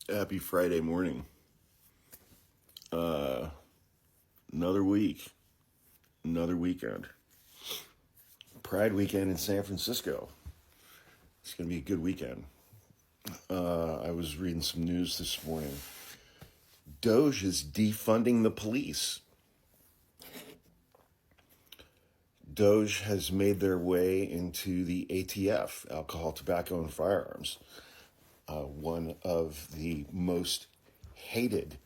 Happy Friday morning. Another week, another weekend. Pride weekend in San Francisco. It's going to be a good weekend. I was reading some news this morning. DOGE is defunding the police. DOGE has made their way into the ATF, alcohol, tobacco, and firearms. One of the most hated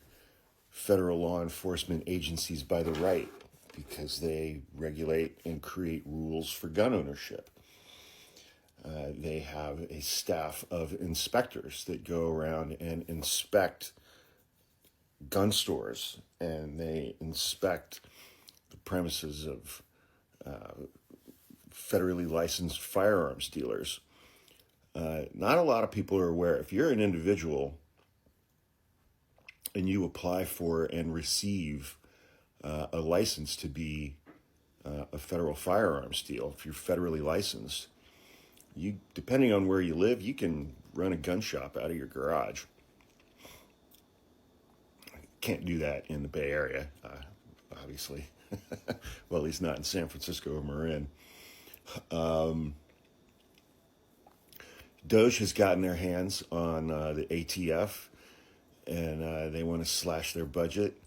federal law enforcement agencies by the right because they regulate and create rules for gun ownership. They have a staff of inspectors that go around and inspect gun stores, and they inspect the premises of federally licensed firearms dealers. Not a lot of people are aware. If you're an individual and you apply for and receive a license to be a federal firearms deal, if you're federally licensed, you, depending on where you live, you can run a gun shop out of your garage. Can't do that in the Bay Area, obviously. Well, at least not in San Francisco or Marin. DOGE has gotten their hands on the ATF, and they want to slash their budget,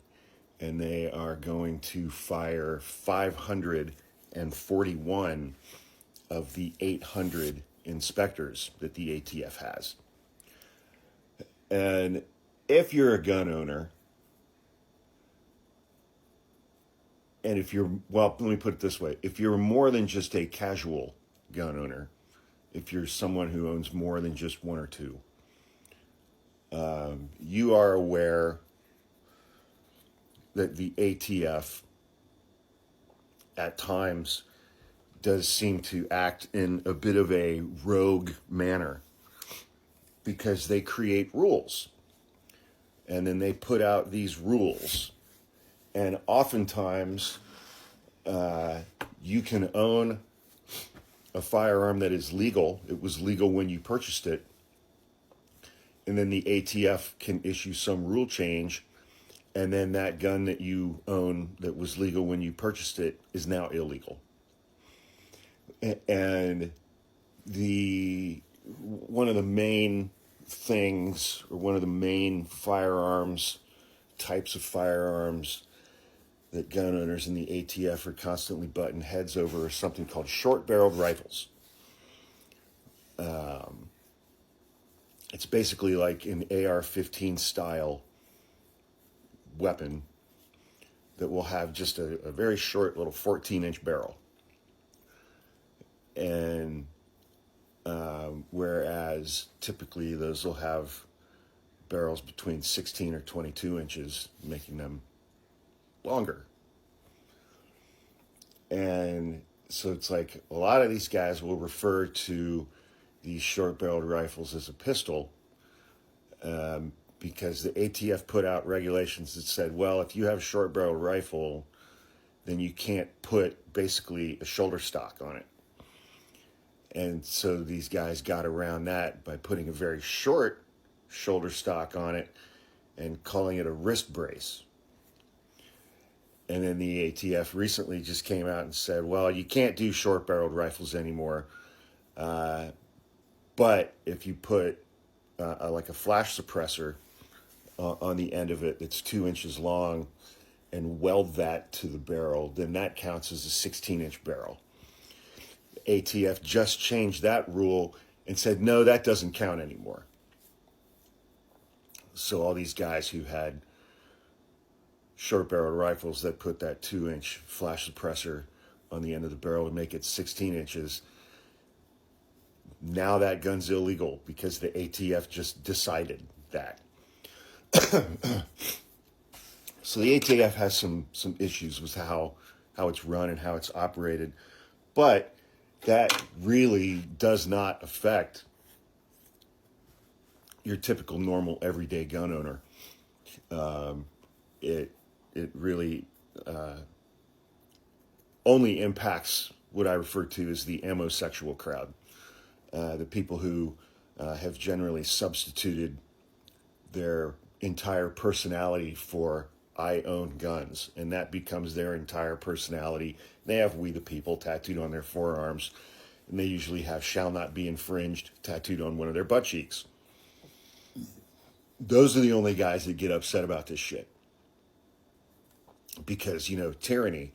and they are going to fire 541 of the 800 inspectors that the ATF has. And if you're a gun owner, and if you're, well, let me put it this way, if you're more than just a casual gun owner, if you're someone who owns more than just one or two, you are aware that the ATF at times does seem to act in a bit of a rogue manner because they create rules and then they put out these rules, and oftentimes you can own a firearm that is legal. It was legal when you purchased it, and then the ATF can issue some rule change, and then that gun that you own that was legal when you purchased it is now illegal. And one of the main things, or one of the main firearms, types of firearms that gun owners in the ATF are constantly butting heads over is something called short-barreled rifles. It's basically like an AR-15 style weapon that will have just a very short little 14-inch barrel. And whereas typically those will have barrels between 16 or 22 inches, making them longer. And so it's like a lot of these guys will refer to these short-barreled rifles as a pistol, because the ATF put out regulations that said, well, if you have a short-barreled rifle, then you can't put basically a shoulder stock on it. And so these guys got around that by putting a very short shoulder stock on it and calling it a wrist brace. And then the ATF recently just came out and said, well, you can't do short-barreled rifles anymore. But if you put like a flash suppressor on the end of it that's 2 inches long and weld that to the barrel, then that counts as a 16-inch barrel. ATF just changed that rule and said, no, that doesn't count anymore. So all these guys who had short-barreled rifles that put that 2-inch flash suppressor on the end of the barrel to make it 16 inches, now that gun's illegal because the ATF just decided that. So the ATF has some issues with how it's run and how it's operated, but that really does not affect your typical normal everyday gun owner. It really only impacts what I refer to as the Amosexual crowd, the people who have generally substituted their entire personality for I own guns, and that becomes their entire personality. They have "We the People" tattooed on their forearms, and they usually have "Shall not be infringed" tattooed on one of their butt cheeks. Those are the only guys that get upset about this shit. Because, tyranny.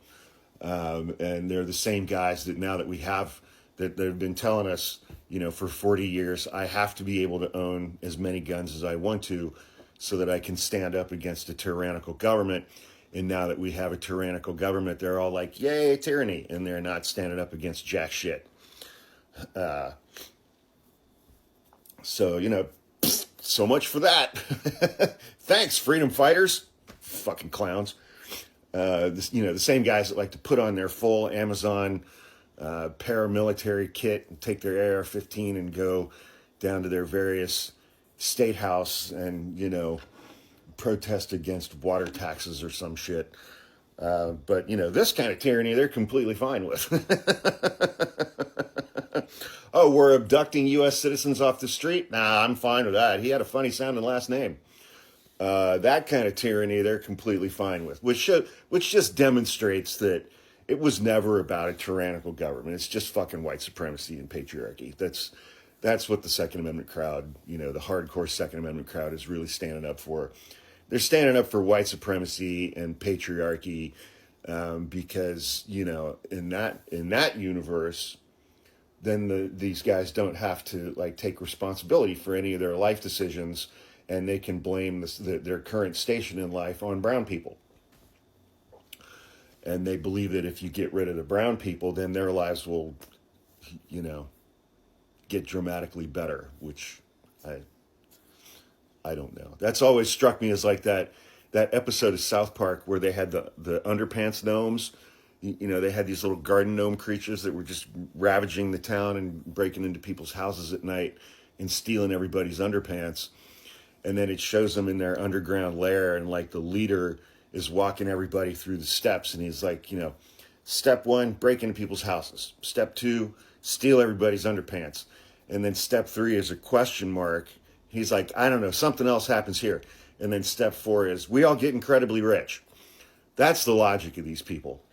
And they're the same guys that now that we have, that they've been telling us, for 40 years, I have to be able to own as many guns as I want to so that I can stand up against a tyrannical government. And now that we have a tyrannical government, they're all like, yay, tyranny. And they're not standing up against jack shit. So, so much for that. Thanks, freedom fighters. Fucking clowns. The same guys that like to put on their full Amazon paramilitary kit and take their AR-15 and go down to their various state house and, protest against water taxes or some shit. But, this kind of tyranny, they're completely fine with. Oh, we're abducting U.S. citizens off the street? Nah, I'm fine with that. He had a funny sounding last name. That kind of tyranny, they're completely fine with, which just demonstrates that it was never about a tyrannical government. It's just fucking white supremacy and patriarchy. That's what the Second Amendment crowd, the hardcore Second Amendment crowd is really standing up for. They're standing up for white supremacy and patriarchy because, in that universe, then these guys don't have to take responsibility for any of their life decisions, and they can blame their current station in life on brown people. And they believe that if you get rid of the brown people, then their lives will, get dramatically better, which I don't know. That's always struck me as like that episode of South Park where they had the underpants gnomes. They had these little garden gnome creatures that were just ravaging the town and breaking into people's houses at night and stealing everybody's underpants. And then it shows them in their underground lair, and the leader is walking everybody through the steps, and he's like, step 1, break into people's houses. Step 2, steal everybody's underpants. And then step 3 is a question mark. He's like, I don't know, something else happens here. And then step 4 is, we all get incredibly rich. That's the logic of these people.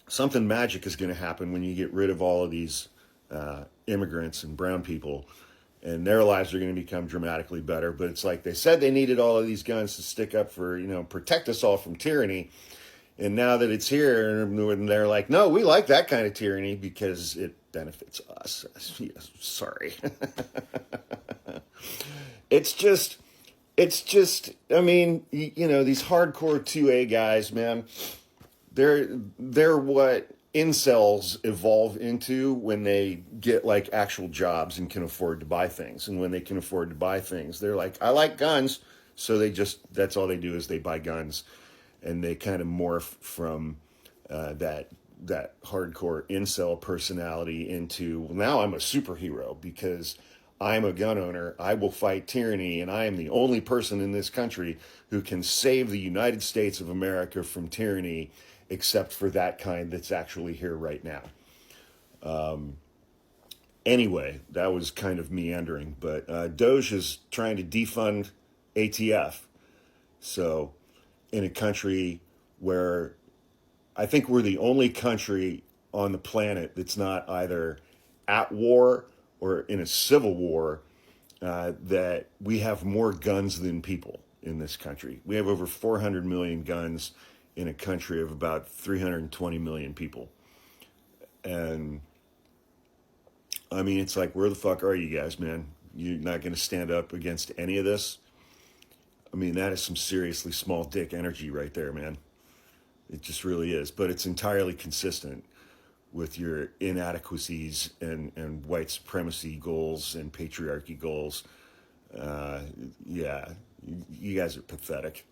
Something magic is going to happen when you get rid of all of these immigrants and brown people, and their lives are going to become dramatically better. But it's like they said they needed all of these guns to stick up for, protect us all from tyranny. And now that it's here, and they're like, no, we like that kind of tyranny because it benefits us. Sorry. It's just, I mean, these hardcore 2A guys, man, they're what incels evolve into when they get actual jobs and can afford to buy things. And when they can afford to buy things, they're like, I like guns. So that's all they do is they buy guns. And they kind of morph from that hardcore incel personality into, well, now I'm a superhero because I'm a gun owner. I will fight tyranny, and I am the only person in this country who can save the United States of America from tyranny, except for that kind that's actually here right now. Anyway, that was kind of meandering, but DOGE is trying to defund ATF. So in a country where I think we're the only country on the planet that's not either at war or in a civil war, that we have more guns than people in this country. We have over 400 million guns in a country of about 320 million people. And I mean, it's like, where the fuck are you guys, man? You're not going to stand up against any of this? I mean, that is some seriously small dick energy right there, man. It just really is. But it's entirely consistent with your inadequacies and white supremacy goals and patriarchy goals. Yeah, you guys are pathetic.